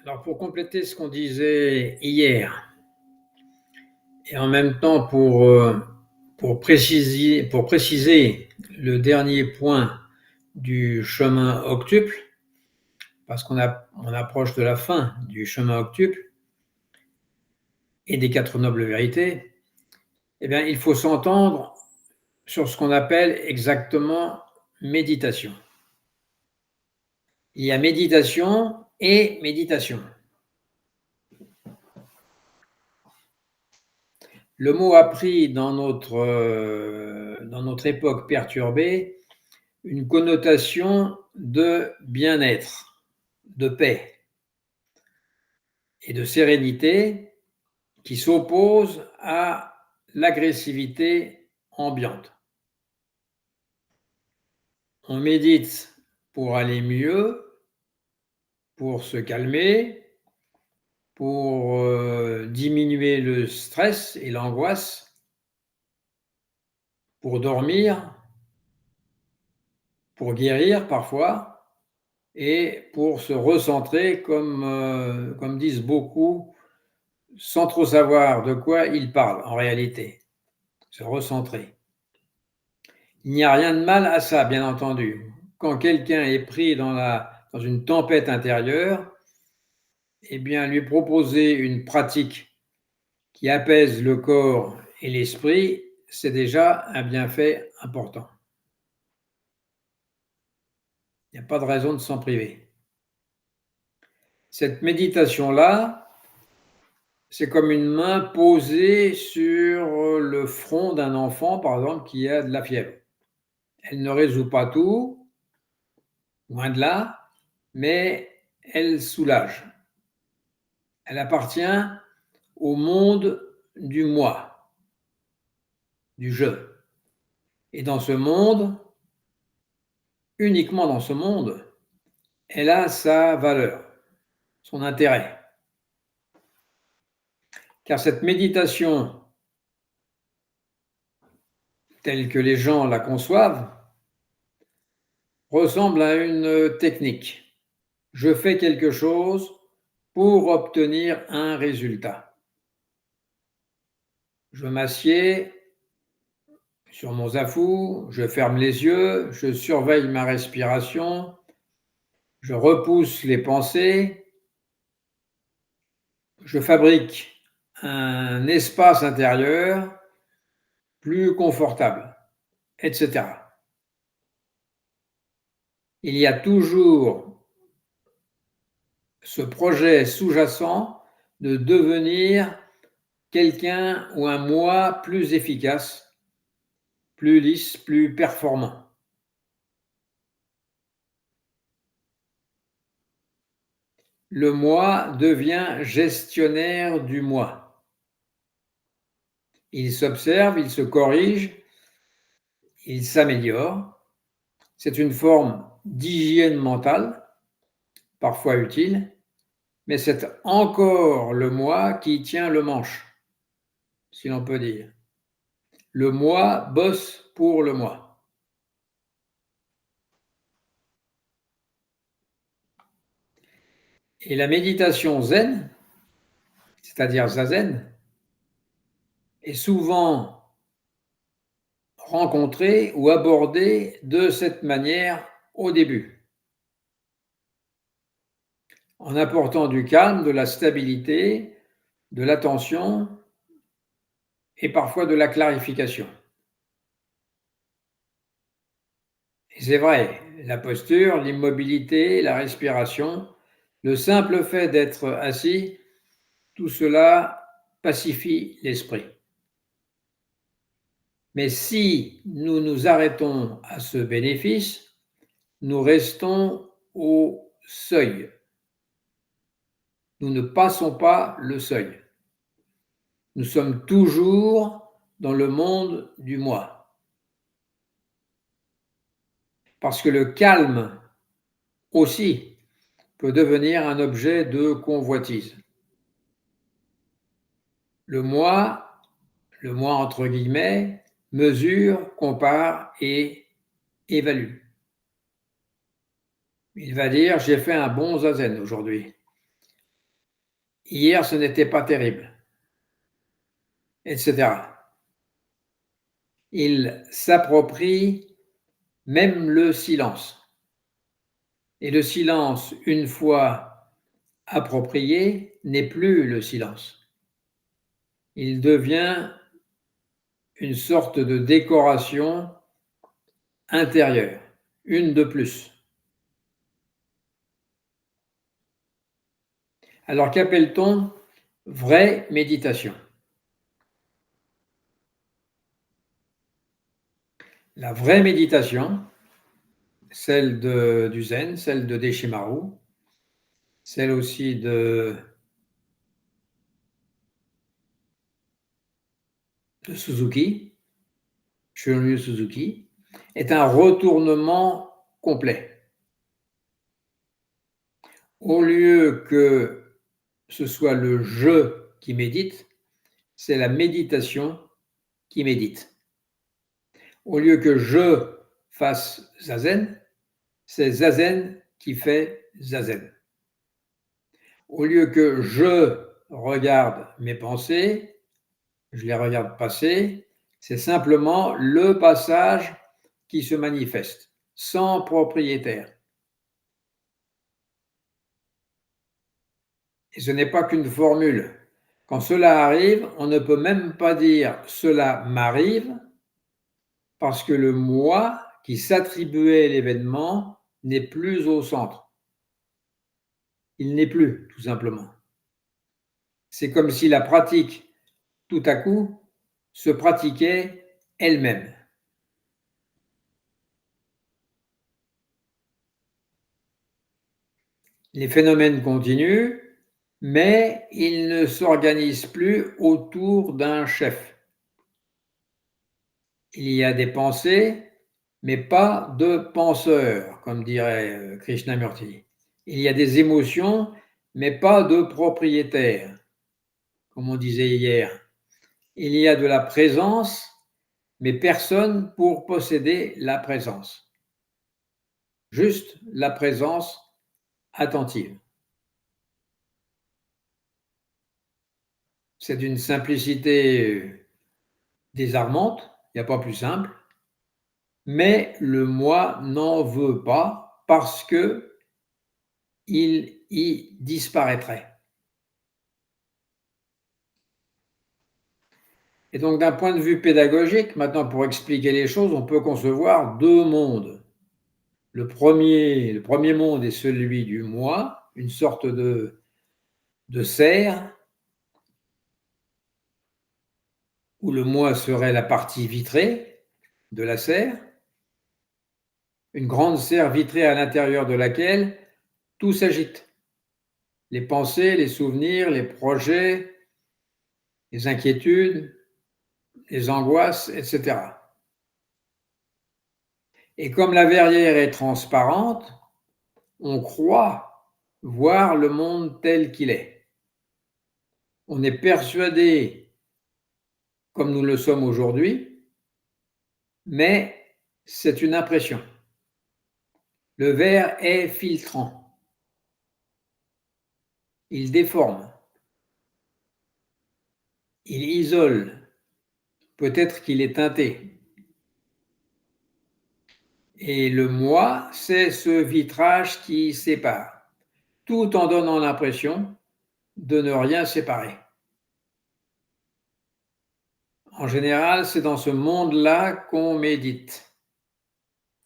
Alors pour compléter ce qu'on disait hier, et en même temps pour préciser le dernier point du chemin octuple, parce qu'on approche de la fin du chemin octuple et des 4 nobles vérités, eh bien, il faut s'entendre sur ce qu'on appelle exactement méditation. Il y a méditation et méditation. Le mot a pris dans notre époque perturbée une connotation de bien-être, de paix et de sérénité qui s'oppose à l'agressivité ambiante. On médite pour aller mieux, pour se calmer, pour diminuer le stress et l'angoisse, pour dormir, pour guérir parfois, et pour se recentrer, comme disent beaucoup, sans trop savoir de quoi ils parlent en réalité, se recentrer. Il n'y a rien de mal à ça, bien entendu. Quand quelqu'un est pris dans une tempête intérieure, eh bien, lui proposer une pratique qui apaise le corps et l'esprit, c'est déjà un bienfait important. Il n'y a pas de raison de s'en priver. Cette méditation-là, c'est comme une main posée sur le front d'un enfant, par exemple, qui a de la fièvre. Elle ne résout pas tout, loin de là, mais elle soulage. Elle appartient au monde du moi, du je. Et dans ce monde, uniquement dans ce monde, elle a sa valeur, son intérêt. Car cette méditation, telle que les gens la conçoivent, ressemble à une technique. Je fais quelque chose pour obtenir un résultat. Je m'assieds sur mon zafou, je ferme les yeux, je surveille ma respiration, je repousse les pensées, je fabrique un espace intérieur plus confortable, etc. Il y a toujours ce projet sous-jacent de devenir quelqu'un ou un moi plus efficace, plus lisse, plus performant. Le moi devient gestionnaire du moi. Il s'observe, il se corrige, il s'améliore. C'est une forme d'hygiène mentale, parfois utile, mais c'est encore le moi qui tient le manche, si l'on peut dire. Le moi bosse pour le moi. Et la méditation zen, c'est-à-dire zazen, est souvent rencontrée ou abordée de cette manière au début, en apportant du calme, de la stabilité, de l'attention et parfois de la clarification. Et c'est vrai, la posture, l'immobilité, la respiration, le simple fait d'être assis, tout cela pacifie l'esprit. Mais si nous nous arrêtons à ce bénéfice, nous restons au seuil. Nous ne passons pas le seuil. Nous sommes toujours dans le monde du moi. Parce que le calme aussi peut devenir un objet de convoitise. Le moi entre guillemets, mesure, compare et évalue. Il va dire, j'ai fait un bon zazen aujourd'hui. hier ce n'était pas terrible, etc. Il s'approprie même le silence. Et le silence, une fois approprié, n'est plus le silence. Il devient une sorte de décoration intérieure, une de plus. Alors qu'appelle-t-on vraie méditation? La vraie méditation, celle du Zen, celle de Deshimaru, celle aussi de Suzuki, Shunryu Suzuki, est un retournement complet. Au lieu que ce soit le je qui médite, c'est la méditation qui médite. Au lieu que je fasse zazen, c'est zazen qui fait zazen. Au lieu que je regarde mes pensées, je les regarde passer, c'est simplement le passage qui se manifeste, sans propriétaire. Et ce n'est pas qu'une formule. Quand cela arrive, on ne peut même pas dire cela m'arrive, parce que le moi qui s'attribuait l'événement n'est plus au centre. Il n'est plus, tout simplement. C'est comme si la pratique, tout à coup, se pratiquait elle-même. Les phénomènes continuent, mais ils ne s'organisent plus autour d'un chef. Il y a des pensées, mais pas de penseurs, comme dirait Krishnamurti. Il y a des émotions, mais pas de propriétaires, comme on disait hier. Il y a de la présence, mais personne pour posséder la présence. Juste la présence attentive. C'est d'une simplicité désarmante, il n'y a pas plus simple, mais le moi n'en veut pas parce que il y disparaîtrait. Et donc, d'un point de vue pédagogique, maintenant, pour expliquer les choses, on peut concevoir deux mondes. Le premier monde est celui du moi, une sorte de serre, où le moi serait la partie vitrée de la serre, une grande serre vitrée à l'intérieur de laquelle tout s'agite. Les pensées, les souvenirs, les projets, les inquiétudes, les angoisses, etc. Et comme la verrière est transparente, on croit voir le monde tel qu'il est. On est persuadé, comme nous le sommes aujourd'hui, mais c'est une impression. Le verre est filtrant. Il déforme. Il isole. Peut-être qu'il est teinté. Et le moi, c'est ce vitrage qui sépare, tout en donnant l'impression de ne rien séparer. En général, c'est dans ce monde-là qu'on médite,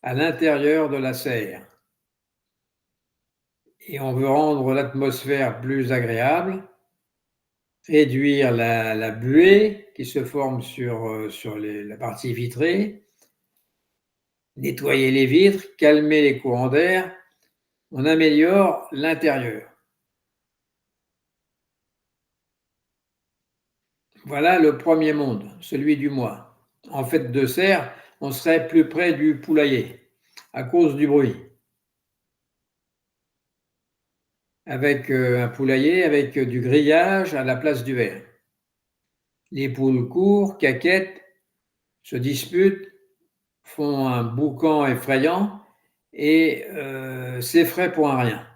à l'intérieur de la serre. Et on veut rendre l'atmosphère plus agréable, réduire la buée qui se forme sur la partie vitrée, nettoyer les vitres, calmer les courants d'air, on améliore l'intérieur. Voilà le premier monde, celui du moi. En fait de serre, on serait plus près du poulailler, à cause du bruit. Avec un poulailler, avec du grillage à la place du verre. Les poules courent, caquettent, se disputent, font un boucan effrayant et s'effraient pour un rien.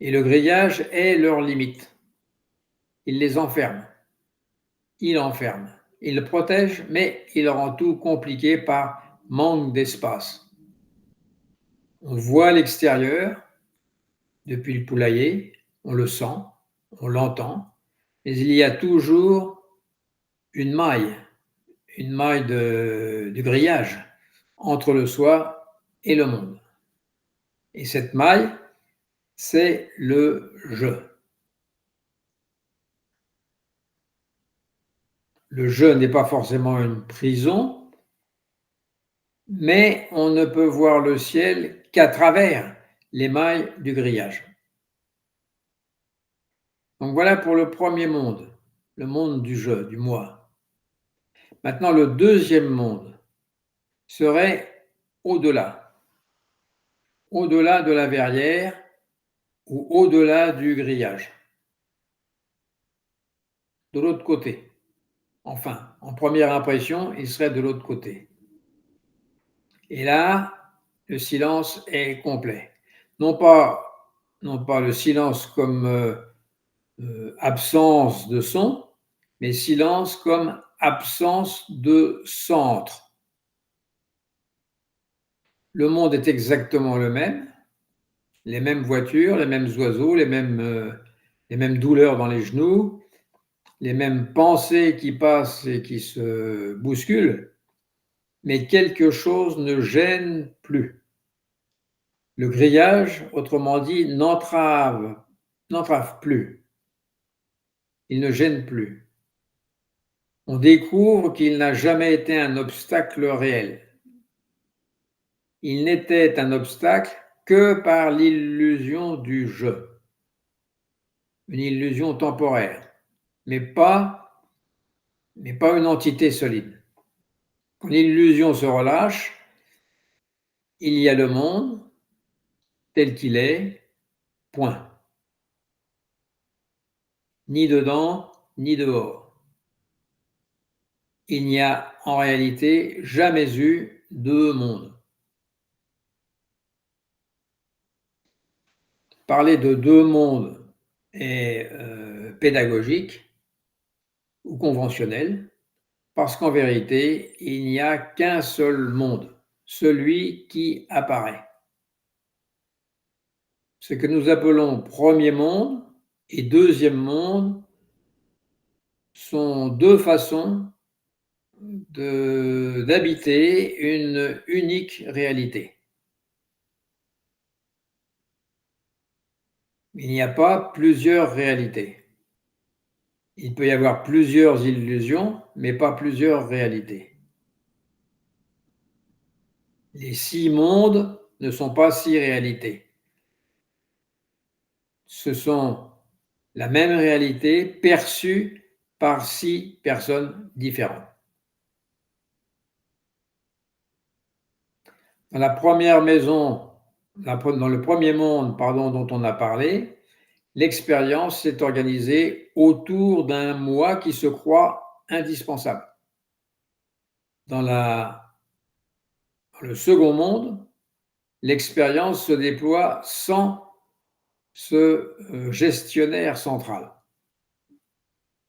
Et le grillage est leur limite. Il les enferme. Il enferme. Il le protège, mais il rend tout compliqué par manque d'espace. On voit l'extérieur depuis le poulailler, on le sent, on l'entend, mais il y a toujours une maille de grillage entre le soi et le monde. Et cette maille, c'est le je. Le je n'est pas forcément une prison, mais on ne peut voir le ciel qu'à travers les mailles du grillage. Donc voilà pour le premier monde, le monde du je, du moi. Maintenant, le deuxième monde serait au-delà, au-delà de la verrière ou au-delà du grillage, de l'autre côté. Enfin, en première impression, il serait de l'autre côté. Et là, le silence est complet. Non pas le silence comme absence de son, mais silence comme absence de centre. Le monde est exactement le même, les mêmes voitures, les mêmes oiseaux, les mêmes douleurs dans les genoux, les mêmes pensées qui passent et qui se bousculent, mais quelque chose ne gêne plus. Le grillage, autrement dit, n'entrave plus. Il ne gêne plus. On découvre qu'il n'a jamais été un obstacle réel. Il n'était un obstacle que par l'illusion du je, une illusion temporaire, mais pas une entité solide. Quand l'illusion se relâche, il y a le monde tel qu'il est, point. Ni dedans, ni dehors. Il n'y a en réalité jamais eu deux mondes. Parler de deux mondes est pédagogique ou conventionnel, parce qu'en vérité, il n'y a qu'un seul monde, celui qui apparaît. Ce que nous appelons premier monde et deuxième monde sont deux façons d'habiter une unique réalité. Il n'y a pas plusieurs réalités. Il peut y avoir plusieurs illusions, mais pas plusieurs réalités. Les 6 mondes ne sont pas 6 réalités. Ce sont la même réalité perçue par 6 personnes différentes. Dans la première maison, dans le premier monde, dont on a parlé, l'expérience s'est organisée autour d'un moi qui se croit indispensable. Dans le second monde, l'expérience se déploie sans ce gestionnaire central.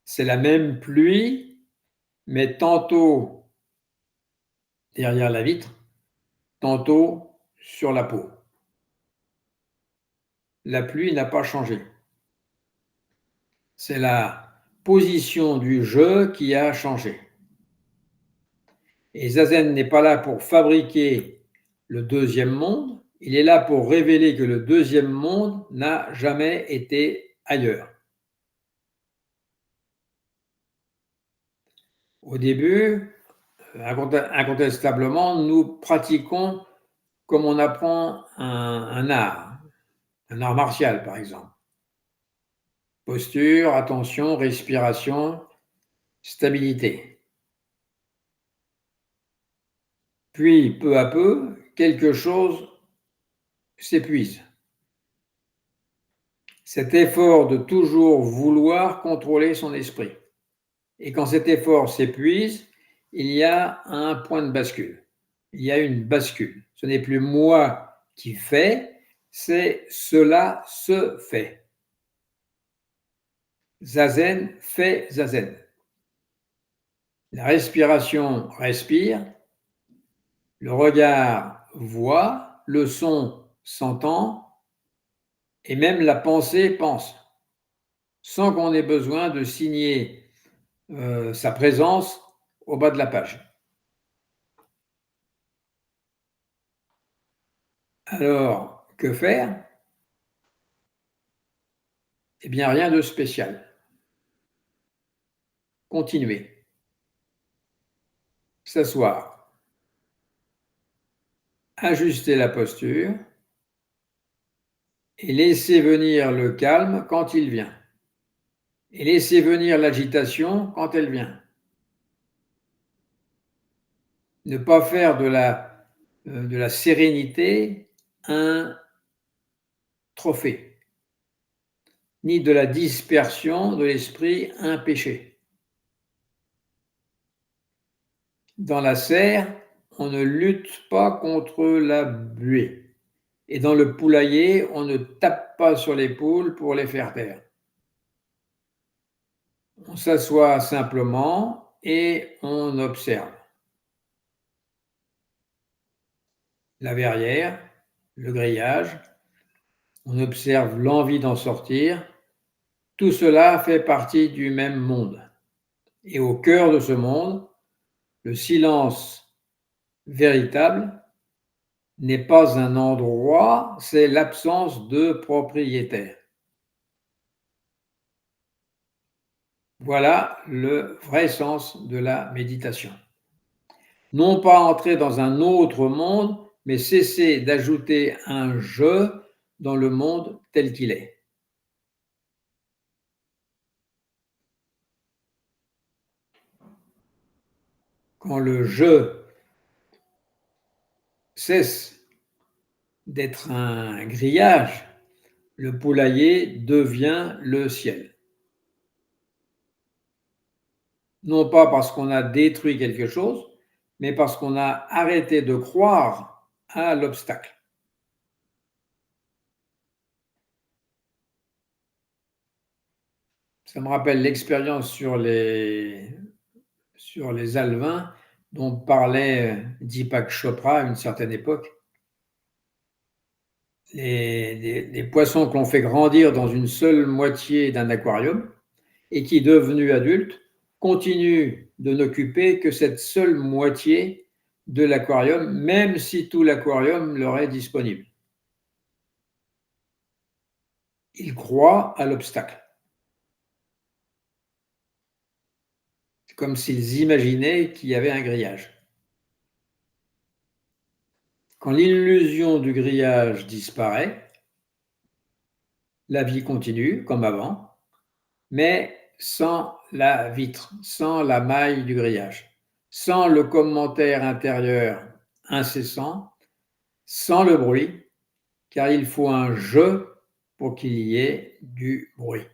C'est la même pluie, mais tantôt derrière la vitre, tantôt sur la peau. La pluie n'a pas changé. C'est la position du je qui a changé. Et Zazen n'est pas là pour fabriquer le deuxième monde, il est là pour révéler que le deuxième monde n'a jamais été ailleurs. Au début, incontestablement, nous pratiquons comme on apprend un art martial par exemple. Posture, attention, respiration, stabilité. Puis, peu à peu, quelque chose s'épuise. Cet effort de toujours vouloir contrôler son esprit. Et quand cet effort s'épuise, il y a un point de bascule. Il y a une bascule. Ce n'est plus moi qui fais, c'est cela se fait. Zazen fait zazen. La respiration respire, le regard voit, le son s'entend et même la pensée pense, sans qu'on ait besoin de signer sa présence au bas de la page. Alors, que faire? Eh bien, rien de spécial. Continuer. S'asseoir. Ajuster la posture et laisser venir le calme quand il vient. Et laisser venir l'agitation quand elle vient. Ne pas faire de la sérénité un trophée, ni de la dispersion de l'esprit un péché. Dans la serre, on ne lutte pas contre la buée. Et dans le poulailler, on ne tape pas sur les poules pour les faire taire. On s'assoit simplement et on observe. La verrière, le grillage, on observe l'envie d'en sortir. Tout cela fait partie du même monde. Et au cœur de ce monde, le silence véritable n'est pas un endroit, c'est l'absence de propriétaire. Voilà le vrai sens de la méditation. Non pas entrer dans un autre monde, mais cesser d'ajouter un je dans le monde tel qu'il est. Quand le je cesse d'être un grillage, le poulailler devient le ciel. Non pas parce qu'on a détruit quelque chose, mais parce qu'on a arrêté de croire à l'obstacle. Ça me rappelle l'expérience sur les alevins dont parlait Deepak Chopra à une certaine époque. Les poissons qu'on fait grandir dans une seule moitié d'un aquarium et qui, devenus adultes, continuent de n'occuper que cette seule moitié de l'aquarium, même si tout l'aquarium leur est disponible. Ils croient à l'obstacle. C'est comme s'ils imaginaient qu'il y avait un grillage. Quand l'illusion du grillage disparaît, la vie continue comme avant, mais sans la vitre, sans la maille du grillage, sans le commentaire intérieur incessant, sans le bruit, car il faut un je pour qu'il y ait du bruit.